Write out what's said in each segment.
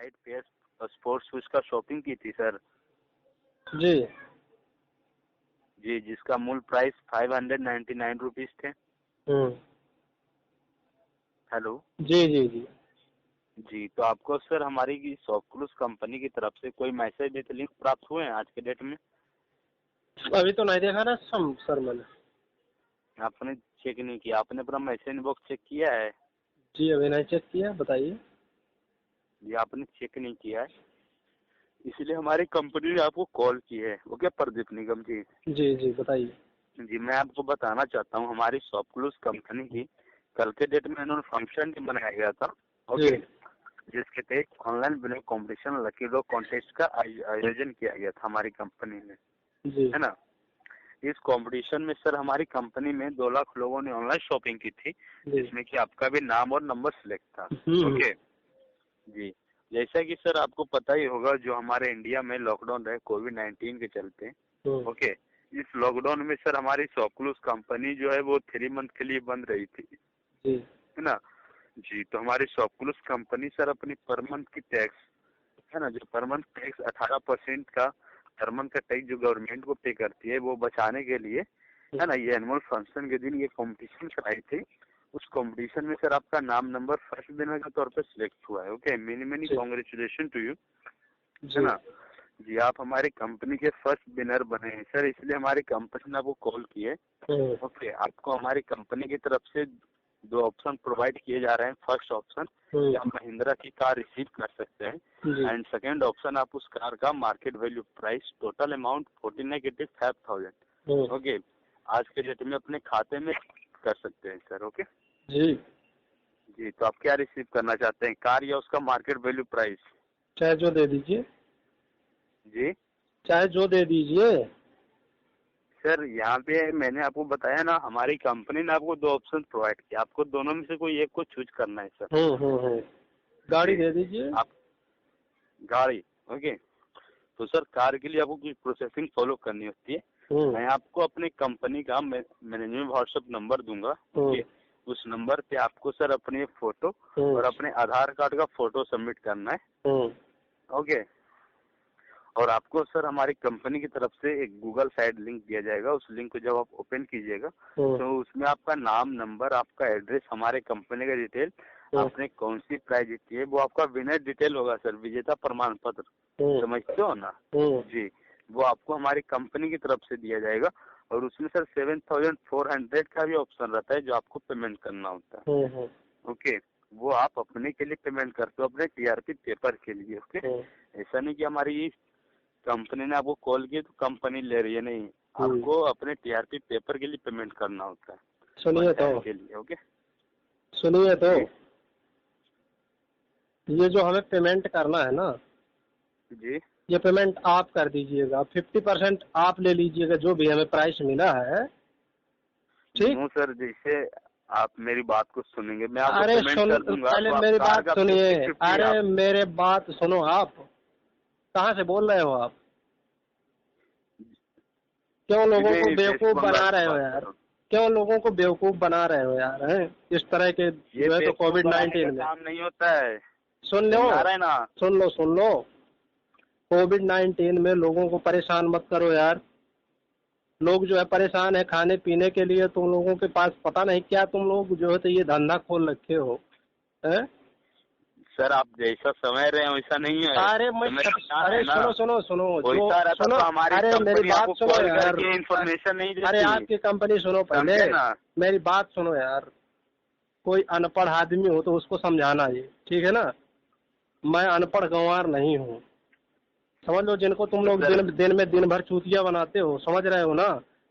Site पे sports shoes का shopping की थी सर। जी जी, जिसका मूल प्राइस 599 रुपीज थे। हेलो। जी जी जी। जी, तो आपको सर हमारी शॉपक्लूज कंपनी की तरफ से कोई मैसेज या लिंक प्राप्त हुए हैं आज के डेट में? अभी तो नहीं देखा ना सर मैंने। आपने चेक नहीं किया? आपने अपना मैसेज बॉक्स चेक किया है? जी अभी नहीं चेक किया, बताइए। जी, आपने चेक नहीं किया है, इसलिए हमारी कंपनी ने आपको कॉल की है। ओके प्रदीप निगम जी। जी जी बताइए। जी, मैं आपको बताना चाहता हूँ हमारी शॉपक्लूज कंपनी की कल के डेट में इन्होंने फंक्शन बनाया गया था। ओके, जिसके तहत online winning competition lucky draw contest का आयोजन किया गया था हमारी कंपनी में, है ना। इस कंपटीशन में सर हमारी कंपनी में 2 लाख लोगों ने ऑनलाइन शॉपिंग की थी, जिसमें कि आपका भी नाम और नंबर सिलेक्ट था। ओके जी, जैसा कि सर आपको पता ही होगा जो हमारे इंडिया में लॉकडाउन रहे कोविड-19 के चलते। ओके, इस लॉकडाउन में सर हमारी शॉपक्लूज कंपनी जो है वो 3 मंथ के लिए बंद रही थी, है ना। जी, तो हमारी शॉपक्लूज कंपनी सर अपनी पर मंथ की टैक्स, है ना, जो पर मंथ टैक्स 18% का पर मंथ का टैक्स जो गवर्नमेंट को पे करती है, वो बचाने के लिए, है ना, ये एनुअल फंक्शन के दिन ये कंपटीशन कराई थी। उस कंपटीशन में सर आपका नाम नंबर फर्स्ट विनर के तौर पे सिलेक्ट हुआ है। Okay, many many congratulation to you, है ना। जी, आप हमारी कंपनी के फर्स्ट विनर बने हैं सर, इसलिए हमारी कंपनी ने आपको कॉल की है। ओके, आपको हमारी कंपनी की तरफ से 2 ऑप्शन प्रोवाइड किए जा रहे हैं। फर्स्ट ऑप्शन कि आप महिंद्रा की कार रिसीव कर सकते हैं, एंड सेकेंड ऑप्शन आप उस कार का market value price total amount 14,500। Okay, आज के डेट में अपने खाते में कर सकते हैं सर। ओके जी जी, तो आप क्या रिसीव करना चाहते हैं, कार या उसका मार्केट वैल्यू प्राइस? चाहे जो दे दीजिए। जी, चाहे जो दे दीजिए सर यहाँ पे मैंने आपको बताया ना, हमारी कंपनी ने आपको 2 ऑप्शन प्रोवाइड किया, आपको दोनों में से कोई एक को चूज करना है सर। गाड़ी दे दीजिए। आप गाड़ी, ओके, तो सर कार के लिए आपको कुछ प्रोसेसिंग फॉलो करनी होती है। मैं आपको अपनी कंपनी का मैनेजमेंट व्हाट्सएप नंबर दूंगा। ओके, उस नंबर पे आपको सर अपने फोटो और अपने आधार कार्ड का फोटो सबमिट करना है। ओके, और आपको सर हमारी कंपनी की तरफ से एक गूगल साइट लिंक दिया जाएगा। उस लिंक को जब आप ओपन कीजिएगा तो उसमें आपका नाम नंबर, आपका एड्रेस, हमारे कंपनी का डिटेल, आपने कौन सी प्राइज जीती है, वो आपका विनर डिटेल होगा सर, विजेता प्रमाण पत्र, समझते हो ना जी, वो आपको हमारी कंपनी की तरफ से दिया जाएगा। और उसमें सर 7,400 का भी ऑप्शन रहता है जो आपको पेमेंट करना होता है। ओके, वो आप अपने के लिए पेमेंट करते हो, अपने टीआरपी पेपर के लिए। ओके, ऐसा नहीं कि हमारी कंपनी ने आपको कॉल की तो कंपनी ले रही है, नहीं, आपको अपने टीआरपी पेपर के लिए पेमेंट करना होता है। सुनिए तो के लिए। ओके, सुनिए तो ये जो हमें पेमेंट करना है ना जी, ये पेमेंट आप कर दीजिएगा, 50% आप ले लीजिएगा जो भी हमें प्राइस मिला है। ठीक सर, जैसे आप मेरी बात को सुनेंगे, मैं आपको अरे पेमेंट कर दूंगा। पहले तो मेरी बात सुनिए। 50-50 अरे मेरे बात सुनो। आप कहाँ से बोल रहे हो? आप क्यों लोगों को बेवकूफ बना रहे हो यार? क्यों लोगों को बेवकूफ बना रहे हो यार? इस तरह के जो है तो कोविड-19 में काम नहीं होता है। सुन लो कोविड-19 में लोगों को परेशान मत करो यार। लोग जो है परेशान है खाने पीने के लिए, तुम लोगों के पास पता नहीं क्या तुम लोग जो है तो ये धंधा खोल रखे हो है? सर आप जैसा समझ रहे हैं वैसा नहीं है। अरे सुनो अरे मेरी बात सुनो यार, इन्फॉर्मेशन नहीं देती। अरे आपकी कंपनी सुनो पहले, मेरी बात सुनो यार। कोई अनपढ़ आदमी हो तो उसको समझाना ये, ठीक है ना। मैं अनपढ़ गंवार नहीं हूँ, समझ लो। जिनको तुम लोग दिन भर चूतिया बनाते हो, समझ रहे हो ना।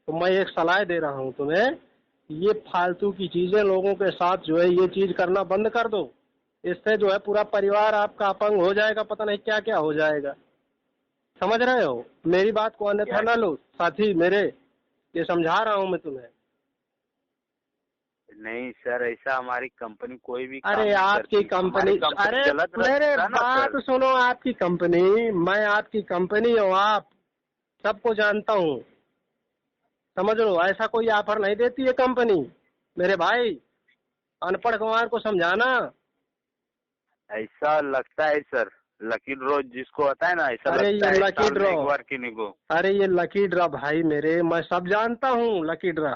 तो मैं एक सलाह दे रहा हूँ तुम्हें, ये फालतू की चीजें लोगों के साथ जो है ये चीज करना बंद कर दो। इससे जो है पूरा परिवार आपका अपंग हो जाएगा, पता नहीं क्या क्या हो जाएगा। समझ रहे हो? मेरी बात को अन्यथा ना लो साथी मेरे, ये समझा रहा हूँ मैं तुम्हें। नहीं सर, ऐसा हमारी कंपनी कोई भी अरे आपकी कंपनी, अरे मेरे बात सुनो। आपकी कंपनी, मैं आपकी कंपनी हूँ, आप सबको जानता हूँ, समझ लो। ऐसा कोई ऑफर नहीं देती है कंपनी मेरे भाई। अनपढ़ गंवार को समझाना। ऐसा लगता है सर। लकी ड्रॉ जिसको होता है ना, ऐसा अरे लगता ये है लकी साल में ड्रॉ, एक बार किन्हीं को। अरे ये लकी ड्रॉ भाई मेरे, मैं सब जानता हूँ लकी ड्रॉ।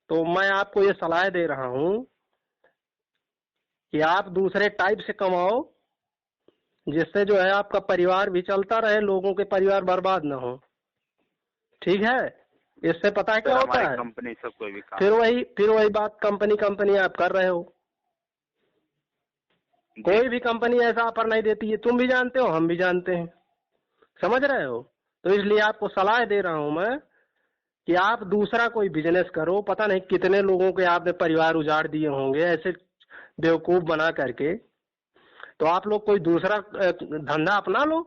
तो मैं आपको ये सलाह दे रहा हूँ कि आप दूसरे टाइप से कमाओ, जिससे जो है आपका परिवार भी चलता रहे, लोगों के परिवार बर्बाद ना हो। ठीक है, इससे पता है क्या होता है, कंपनी से कोई भी काम, फिर वही बात, कंपनी कंपनी आप कर रहे हो। कोई भी कंपनी ऐसा ऑफर नहीं देती है, तुम भी जानते हो, हम भी जानते हैं, समझ रहे हो। तो इसलिए आपको सलाह दे रहा हूं मैं कि आप दूसरा कोई बिजनेस करो। पता नहीं कितने लोगों के आपने परिवार उजाड़ दिए होंगे ऐसे बेवकूफ बना करके। तो आप लोग कोई दूसरा धंधा अपना लो,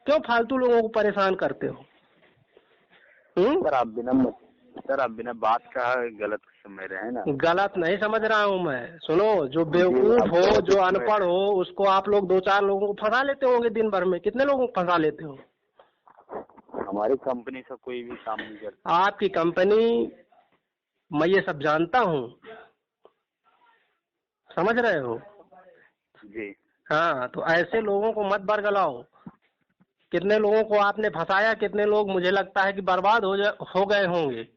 क्यों फालतू लोगों को परेशान करते हो? सर आप बिना बात का गलत समझ रहे हैं ना। गलत नहीं समझ रहा हूँ मैं, सुनो, जो बेवकूफ हो, जो अनपढ़ हो, उसको आप लोग 2-4 लोगों को फंसा लेते होंगे दिन भर में। कितने लोगों को फंसा लेते हो? हमारी कंपनी से कोई भी काम नहीं करता। आपकी कंपनी, मैं ये सब जानता हूँ, समझ रहे हो जी। हाँ, तो ऐसे लोगों को मत बरगलाओ। कितने लोगों को आपने फंसाया, कितने लोग मुझे लगता है कि बर्बाद हो गए होंगे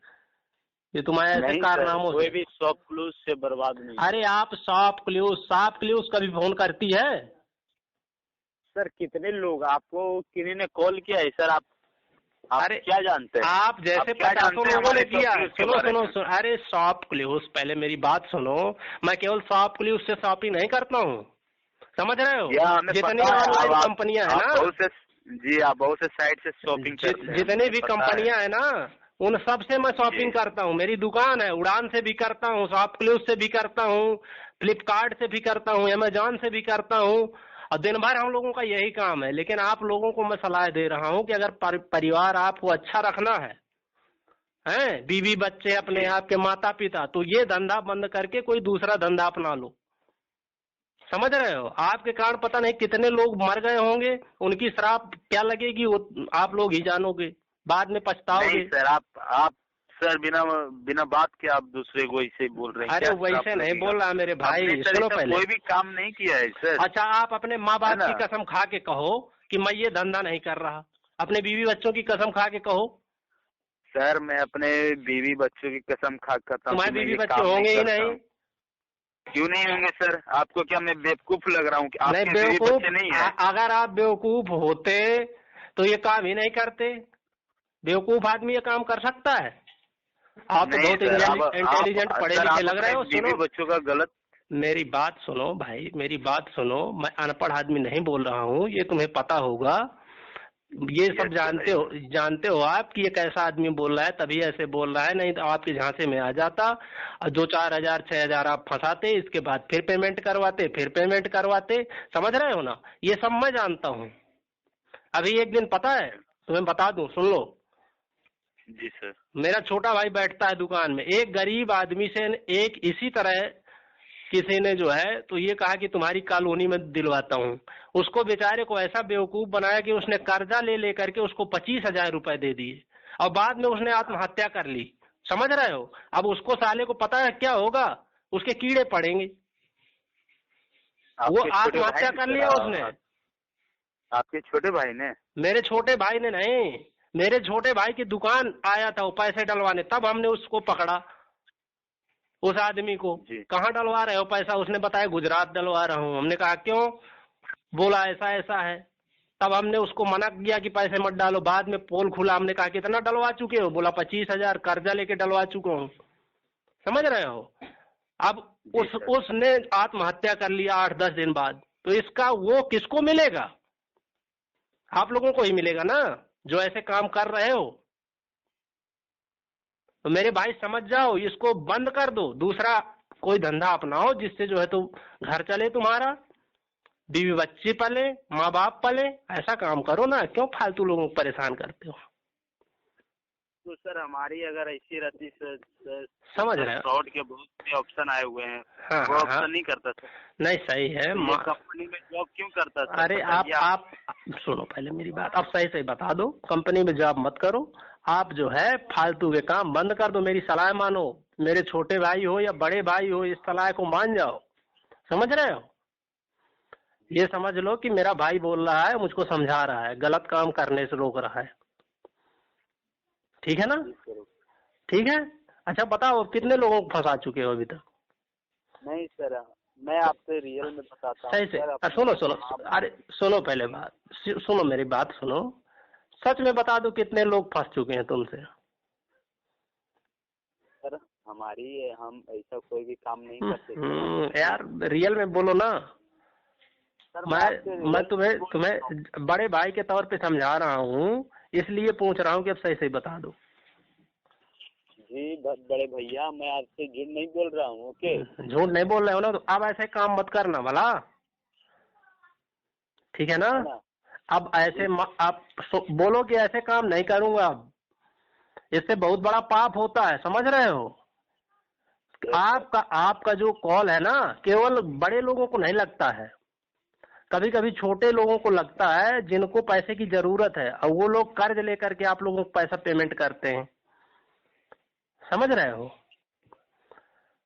ये तुम्हारे ऐसे कारनामों से। कोई भी सॉफ्ट क्लूज से बर्बाद नहीं। अरे आप सॉफ्ट क्लूज कभी फोन करती है? सर कितने लोग, आपको किन्हीं ने कॉल किया है सर? आप अरे क्या जानते हैं आप जैसे 50 लोगों ने किया। सुनो, अरे सॉफ्ट क्लूज, पहले मेरी बात सुनो। मैं केवल सॉफ्ट क्लूज से शॉपिंग नहीं करता हूँ, समझ रहे हो। जितनी ऑनलाइन कंपनियां है ना जी, आप बहुत से साइट से शॉपिंग करते हैं, जितनी भी कंपनियां है ना, उन सब से मैं शॉपिंग करता हूँ। मेरी दुकान है, उड़ान से भी करता हूँ, सॉफ्ट क्लूज से भी करता हूँ, फ्लिपकार्ट से भी करता हूँ, अमेजॉन से भी करता हूँ, और दिन भर हम लोगों का यही काम है। लेकिन आप लोगों को मैं सलाह दे रहा हूँ कि अगर परिवार आपको अच्छा रखना है, बीवी बच्चे अपने, आपके माता पिता, तो ये धंधा बंद करके कोई दूसरा धंधा अपना लो, समझ रहे हो। आपके कारण पता नहीं कितने लोग मर गए होंगे, उनकी श्राप क्या लगेगी वो आप लोग ही जानोगे, बाद में पछताओगे। नहीं सर, आप सर बिना बात के आप दूसरे को ऐसे बोल रहे हैं। अरे वैसे नहीं बोल रहा मेरे भाई, सुनो पहले। कोई भी काम नहीं किया है सर। अच्छा, आप अपने माँ बाप की कसम खा के कहो कि मैं ये धंधा नहीं कर रहा। अपने बीवी बच्चों की कसम खा के कहो। सर मैं अपने बीवी बच्चों की कसम खा करता हूँ। तुम्हारे बीवी बच्चे होंगे ही नहीं। क्यों नहीं होंगे सर? आपको क्या मैं बेवकूफ लग रहा हूँ? नहीं, बेवकूफ नहीं है। अगर आप बेवकूफ होते तो ये काम ही नहीं करते। बेवकूफ आदमी ये काम कर सकता है? आप तो बहुत इंटेलिजेंट पढ़े लिखे लग रहे हो। सुनो, बच्चों का गलत, मेरी बात सुनो भाई, मेरी बात सुनो। मैं अनपढ़ आदमी नहीं बोल रहा हूँ, ये तुम्हें पता होगा। ये सब जानते हो आप कि ये कैसा आदमी बोल रहा है, तभी ऐसे बोल रहा है, नहीं तो आपके झांसे में आ जाता। 2-4 हजार 6 हजार आप फंसाते, इसके बाद फिर पेमेंट करवाते, समझ रहे हो ना। ये सब मैं जानता हूँ। अभी एक दिन पता है, तुम्हें बता दूं, सुन लो। जी सर। मेरा छोटा भाई बैठता है दुकान में, एक गरीब आदमी से एक इसी तरह किसी ने जो है तो ये कहा कि तुम्हारी कॉलोनी में दिलवाता हूँ। उसको बेचारे को ऐसा बेवकूफ बनाया कि उसने कर्जा ले करके उसको 25,000 रुपए दे दिए, और बाद में उसने आत्महत्या कर ली, समझ रहे हो। अब उसको साले को पता है क्या होगा, उसके कीड़े पड़ेंगे। वो आत्महत्या कर लिया उसने। आपके छोटे भाई ने? मेरे छोटे भाई ने नहीं, मेरे छोटे भाई की दुकान आया था वो पैसे डलवाने, तब हमने उसको पकड़ा, उस आदमी को। कहाँ डलवा रहे हो पैसा? उसने बताया गुजरात डलवा रहा हूँ। हमने कहा क्यों? बोला ऐसा ऐसा है। तब हमने उसको मना किया कि पैसे मत डालो। बाद में पोल खुला, हमने कहा कितना डलवा चुके हो? बोला 25,000 कर्जा लेके डलवा चुका हूँ, समझ रहे हो। अब उसने आत्महत्या कर लिया 8-10 दिन बाद। तो इसका वो किसको मिलेगा? आप लोगों को ही मिलेगा ना, जो ऐसे काम कर रहे हो। तो मेरे भाई समझ जाओ, इसको बंद कर दो, दूसरा कोई धंधा अपनाओ जिससे जो है तो घर चले तुम्हारा, बीवी बच्चे पले, माँ बाप पले। ऐसा काम करो ना, क्यों फालतू लोगों को परेशान करते हो? तो सर हमारी अगर ऐसी रहती सर, समझ रहे हो, फ्रॉड के बहुत से ऑप्शन आए हुए हैं। हाँ, वो ऑप्शन नहीं करता सर। नहीं सही है। कंपनी में जॉब क्यों करता सर? अरे आप सुनो पहले मेरी बात, अब सही बता दो। कंपनी में जॉब मत करो, आप जो है फालतू के काम बंद कर दो। मेरी सलाह मानो, मेरे छोटे भाई हो या बड़े भाई हो, इस सलाह को मान जाओ, समझ रहे हो। ये समझ लो कि मेरा भाई बोल रहा है, मुझको समझा रहा है, गलत काम करने से रोक रहा है। ठीक है ना? ठीक है। अच्छा बताओ, कितने लोगों को फंसा चुके हो अभी तक? नहीं सर, मैं आपसे रियल में बताता हूँ सही से सर। सुनो सुनो, अरे सुनो पहले बात, सुनो मेरी बात सुनो। सच में बता दो कितने लोग फंस चुके हैं तुमसे? सर हम ऐसा कोई भी काम नहीं करते यार रियल में बोलो ना। सर। मैं तुम्हें तुम्हें बड़े भाई के तौर पे समझा रहा हूँ, इसलिए पूछ रहा हूँ कि अब सही सही बता दो। जी बड़े भैया, मैं आपसे झूठ नहीं बोल रहा हूँ। ओके, झूठ नहीं बोल रहे हो ना, तो अब ऐसे काम मत करना भला, ठीक है ना? अब ऐसे आप बोलो कि ऐसे काम नहीं करूंगा, अब इससे बहुत बड़ा पाप होता है, समझ रहे हो? आपका आपका जो कॉल है ना, केवल बड़े लोगों को नहीं लगता है, कभी कभी छोटे लोगों को लगता है जिनको पैसे की जरूरत है, और वो लोग कर्ज लेकर के आप लोगों को पैसा पेमेंट करते हैं, समझ रहे हो?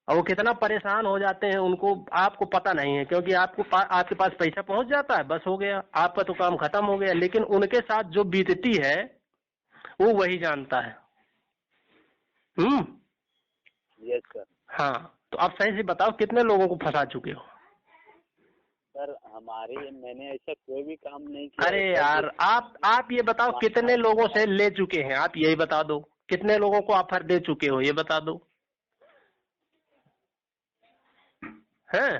और वो कितना परेशान हो जाते हैं, उनको आपको पता नहीं है, क्योंकि आपके पास पैसा पहुंच जाता है, बस हो गया, आपका तो काम खत्म हो गया। लेकिन उनके साथ जो बीतती है वो वही जानता है। Yes sir. हाँ, तो आप सही से बताओ कितने लोगों को फंसा चुके हो? सर मैंने ऐसा कोई भी काम नहीं किया। अरे यार आप ये बताओ कितने लोगों से ले चुके हैं, आप यही बता दो, कितने लोगों को ऑफर दे चुके हो, ये बता दो। हैं?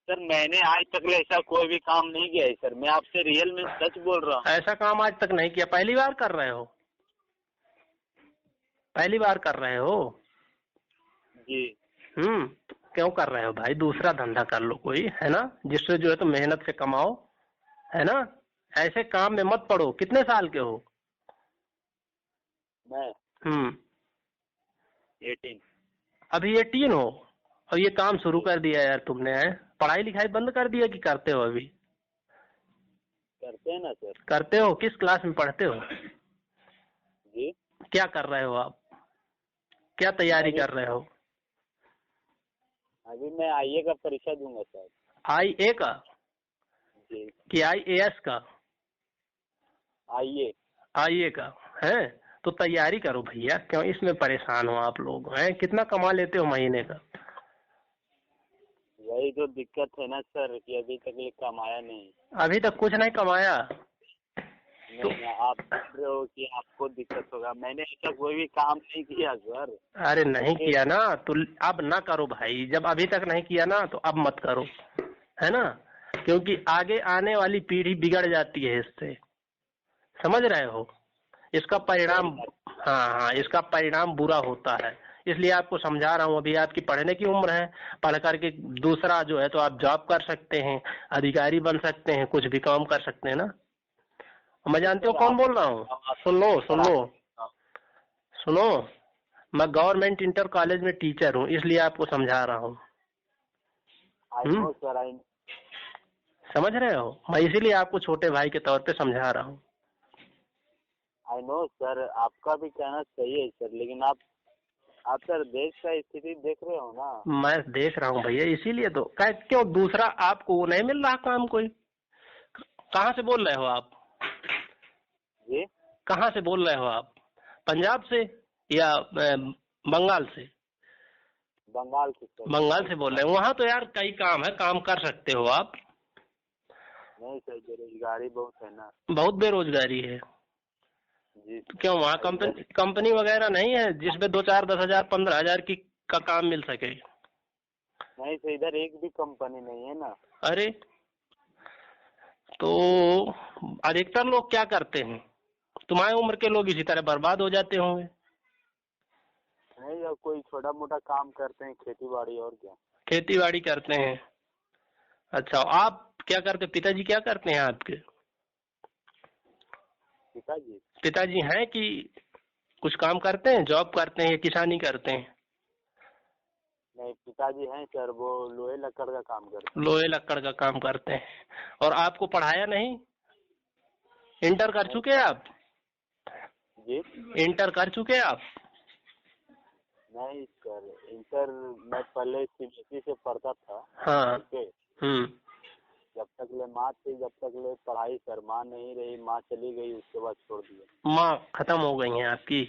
सर मैंने आज तक ऐसा कोई भी काम नहीं किया है सर, मैं आपसे रियल में सच बोल रहा हूँ। ऐसा काम आज तक नहीं किया, पहली बार कर रहे हो? पहली बार कर रहे हो? जी। क्यों कर रहे हो भाई? दूसरा धंधा कर लो कोई, है ना, जिससे जो है तो मेहनत से कमाओ, है ना? ऐसे काम में मत पड़ो। कितने साल के हो? मैं 18। अभी 18 हो और ये काम शुरू कर दिया यार तुमने, है? पढ़ाई लिखाई बंद कर दिया कि करते हो अभी? करते हैं ना सर। करते हो? किस क्लास में पढ़ते हो? जी। क्या कर रहे हो आप? क्या तैयारी कर रहे हो? अभी मैं आईए का परीक्षा दूंगा सर। IA का? जी। कि IAS का? IA का है? तो तैयारी करो भैया, क्यों इसमें परेशान हो आप लोग? हैं, कितना कमा लेते हो महीने का? वही तो दिक्कत है ना सर, कि अभी तक ये कमाया नहीं। अभी तक कुछ नहीं कमाया? तो आप बोल रहे हो कि आपको दिक्कत होगा, मैंने ऐसा कोई भी काम नहीं किया सर। अरे नहीं किया ना तो अब ना करो भाई, जब अभी तक नहीं किया ना तो अब मत करो, है ना? क्योंकि आगे आने वाली पीढ़ी बिगड़ जाती है इससे, समझ रहे हो? इसका परिणाम, हाँ हाँ, इसका परिणाम बुरा होता है, इसलिए आपको समझा रहा हूँ। अभी आपकी पढ़ने की उम्र है, पढ़ करके दूसरा जो है तो आप जॉब कर सकते हैं, अधिकारी बन सकते हैं, कुछ भी काम कर सकते हैं ना। मैं जानते हो कौन बोल रहा हूँ? सुन लो सुन लो सुनो, मैं गवर्नमेंट इंटर कॉलेज में टीचर हूँ, इसलिए आपको समझा रहा हूँ। समझ रहे हो? मैं इसीलिए आपको छोटे भाई के तौर पे समझा रहा हूँ। आई नो सर, आपका भी कहना सही है सर, लेकिन आप सर देश का स्थिति देख रहे हो ना। मैं देख रहा हूँ भैया, इसीलिए तो क्यों दूसरा आपको वो नहीं मिल रहा काम कोई? कहाँ से बोल रहे हो आप? जी? कहाँ से बोल रहे हो आप? पंजाब से या बंगाल से? बंगाल से सर। बंगाल से बोल रहे हो? वहाँ तो यार कई काम है, काम कर सकते हो आप। नहीं सर, बेरोजगारी बहुत है ना। बहुत बेरोजगारी है जी। तो क्यों वहाँ कंपनी वगैरह नहीं है जिसमें 2-4 10,000 15,000 की का काम मिल सके? नहीं सर, इधर एक भी कंपनी नहीं है ना। अरे तो अधिकतर लोग क्या करते हैं? तुम्हारी उम्र के लोग इसी तरह बर्बाद हो जाते होंगे। नहीं, कोई छोटा मोटा काम करते हैं, खेती बाड़ी, और क्या। खेती बाड़ी करते हैं? अच्छा, आप क्या करते? पिताजी क्या करते हैं आपके? पिताजी हैं कि कुछ काम करते हैं, जॉब करते हैं या किसानी करते हैं? नहीं, पिताजी हैं सर, वो लोहे लकड़ का काम करते हैं। लोहे लकड़ का काम करते हैं। और आपको पढ़ाया नहीं? इंटर कर चुके हैं आप? जी? इंटर कर चुके हैं आप? नहीं सर, इंटर मैं पहले CBSE से पढ़ता था। हाँ। पहले माँ थी, जब तक ले पढ़ाई सर, माँ नहीं रही, माँ चली गई, उसके बाद छोड़ दिया। माँ खत्म हो गई हैं आपकी?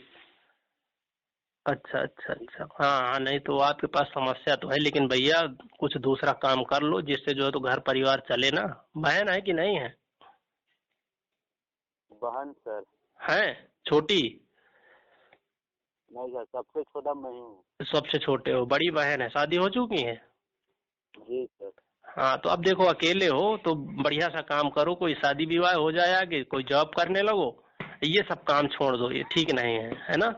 अच्छा अच्छा अच्छा, हाँ हाँ, नहीं तो आपके पास समस्या तो है, लेकिन भैया कुछ दूसरा काम कर लो जिससे जो है तो घर परिवार चले ना। बहन है कि नहीं है? बहन सर? है? छोटी? नहीं सर, सबसे छोटा मैं ही हूँ। सबसे छोटे हो? बड़ी बहन है, शादी हो चुकी है? जी सर। हाँ तो अब देखो, अकेले हो तो बढ़िया सा काम करो, कोई शादी विवाह हो जाए, आगे कोई जॉब करने लगो, ये सब काम छोड़ दो, ये ठीक नहीं है ना?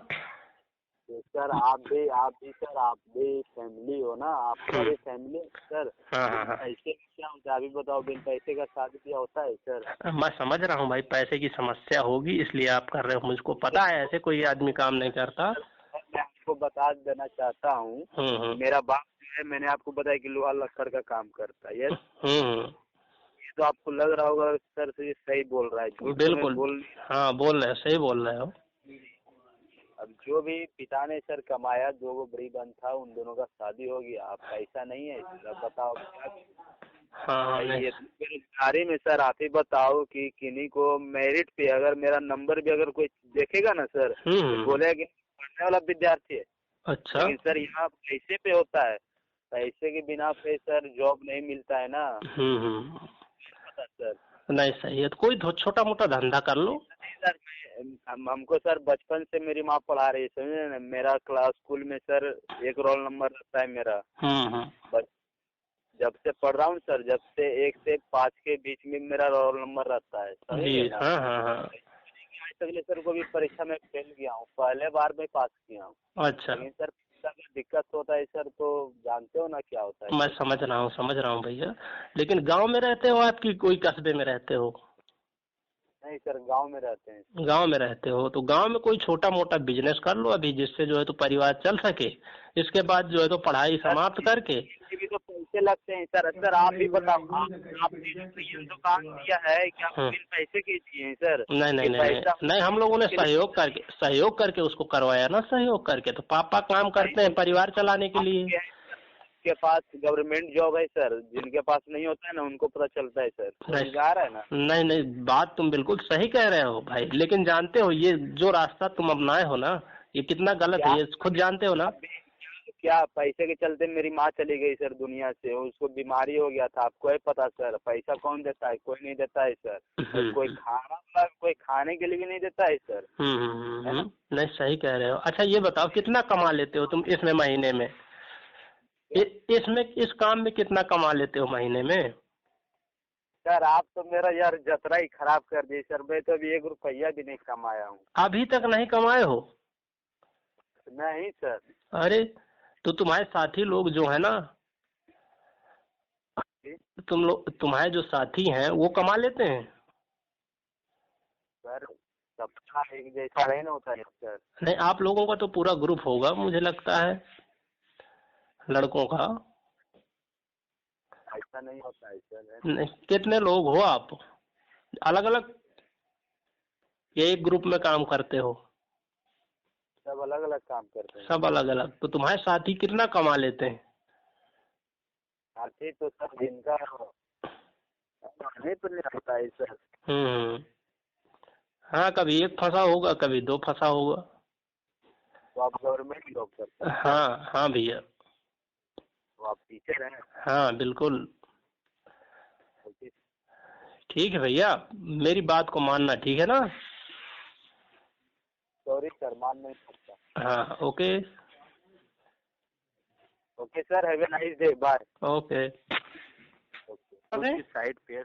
तो सर आप भी सर, आप भी फैमिली हो ना, आपका भी फैमिली है सर। हाँ बिन हाँ हाँ, पैसे का क्या होता है, अभी बताओ, बिन पैसे का शादी क्या होता है सर? मैं समझ रहा हूँ भाई, पैसे की समस्या होगी इसलिए आप कर रहे हो, मुझको पता है, ऐसे कोई आदमी काम नहीं करता। सर मैं आपको बता देना चाहता हूँ, हम्म। मेरा बाप जो है, मैंने आपको बताया कि लोहा लक्कड़ का काम करता है। यस, हम्म। ये तो आपको लग रहा होगा सर से ये सही बोल रहा है, झूठ तो मैं बिल्कुल। बोल नहीं। हाँ बोल रहे हो, सही बोल रहे हो। अब जो भी पिता ने सर कमाया, जो वो बड़ी बहन था, उन दोनों का शादी हो गया। आप ऐसा नहीं है सर, अब बताओ क्या हाँ हाँ, नहीं। ये बेरोजगारी में सर, आप ही बताओ कि किन्हीं को मेरिट पे अगर मेरा नंबर भी अगर कोई देखेगा ना सर, तो हम्म। बोलेगा कि पढ़ने वाला विद्यार्थी है। अच्छा। लेकिन सर यहाँ पैसे पे होता है, पैसे के बिना पे सर जॉब नहीं मिलता है ना। हम्म। पता सर। नहीं सही है तो कोई छोटा मोटा धंधा कर लो। नहीं सर, हमको सर बचपन से मेरी माँ पढ़ा रही है, समझे ना। मेरा क्लास स्कूल में सर एक रोल नंबर रहता है मेरा। हम्म। जब से पढ़ रहा हूँ सर, जब से 1 से 5 के बीच में मेरा रोल नंबर रहता है, समझ जी गए ना। हाँ हाँ हाँ। आज तक ले सर कोई परीक्षा में फेल गया हूँ, पहले बार में पास किया हूँ। अच्छा, लेकिन सर अगर दिक्कत होता है सर, तो जानते हो ना क्या होता है मैं सर। समझ रहा हूँ भैया, लेकिन गांव में रहते हो आपकी कोई कस्बे में रहते हो? नहीं सर, गांव में रहते हैं। गांव में रहते हो तो गांव में कोई छोटा मोटा बिजनेस कर लो अभी, जिससे जो है तो परिवार चल सके, इसके बाद जो है तो पढ़ाई सर समाप्त करके। इसके भी तो पैसे लगते हैं सर। सर आप ही बताओ, आपने जो ये दुकान दिया है, क्या आप बिन पैसे के दिए हैं सर? नहीं नहीं कि नहीं नहीं पैसा नहीं, हम लोगों ने के लिए सहयोग करके उसको करवाया ना, सहयोग करके तो पापा काम करते हैं परिवार चलाने के लिए। आपके के पास गवर्नमेंट जॉब है सर, जिनके पास नहीं होता है ना, उनको पता चलता है सर, समझ में आ रहा है ना। नहीं नहीं, बात तुम बिल्कुल सही कह रहे हो भाई, लेकिन जानते हो ये जो रास्ता तुम अपनाए हो ना, ये कितना गलत है, क्या ये खुद जानते हो ना। क्या पैसे के चलते मेरी माँ चली गई सर दुनिया से, उसको बीमारी हो गया था, आपको है पता सर। पैसा कौन देता है? कोई नहीं देता है सर। और कोई खाना वाला कोई खाने के लिए भी नहीं देता है सर, है ना। नहीं सही कह रहे हो। अच्छा ये बताओ, कितना कमा लेते हो तुम इसमें महीने में? इसमें इस काम में कितना कमा लेते हो महीने में? सर आप तो मेरा यार जतरा ही खराब कर दिए सर, मैं तो अभी 1 रुपया भी नहीं कमाया हूँ। अभी तक नहीं कमाए हो? नहीं सर। अरे तो तुम्हारे साथी लोग जो है ना, तुम्हारे जो साथी हैं वो कमा लेते हैं। सर सबका एक जैसा नहीं ना होता है सर। नहीं, आप लोगों का तो पूरा ग्रुप होगा मुझे लगता है, लड़कों का। ऐसा नहीं होता है सर। नहीं, कितने लोग हो आप? अलग अलग या एक ग्रुप में काम करते हो? सब अलग अलग काम करते हैं सब सर। अलग अलग। तो तुम्हारे साथी कितना कमा लेते हैं? साथी तो सब जिनका खाने पर नहीं होता है सर। हम्म। हाँ, कभी एक फंसा होगा, कभी दो फंसा होगा। तो आप गवर्नमेंट जॉब करते हैं सर? हाँ हाँ भैया। तो आप टीचर हैं? हाँ बिल्कुल। ओके। ठीक है भैया, मेरी बात को मानना, ठीक है ना? सॉरी सर, मान नहीं सकता। हाँ okay. Okay sir, have a nice day, bye. Okay. Okay. Side पे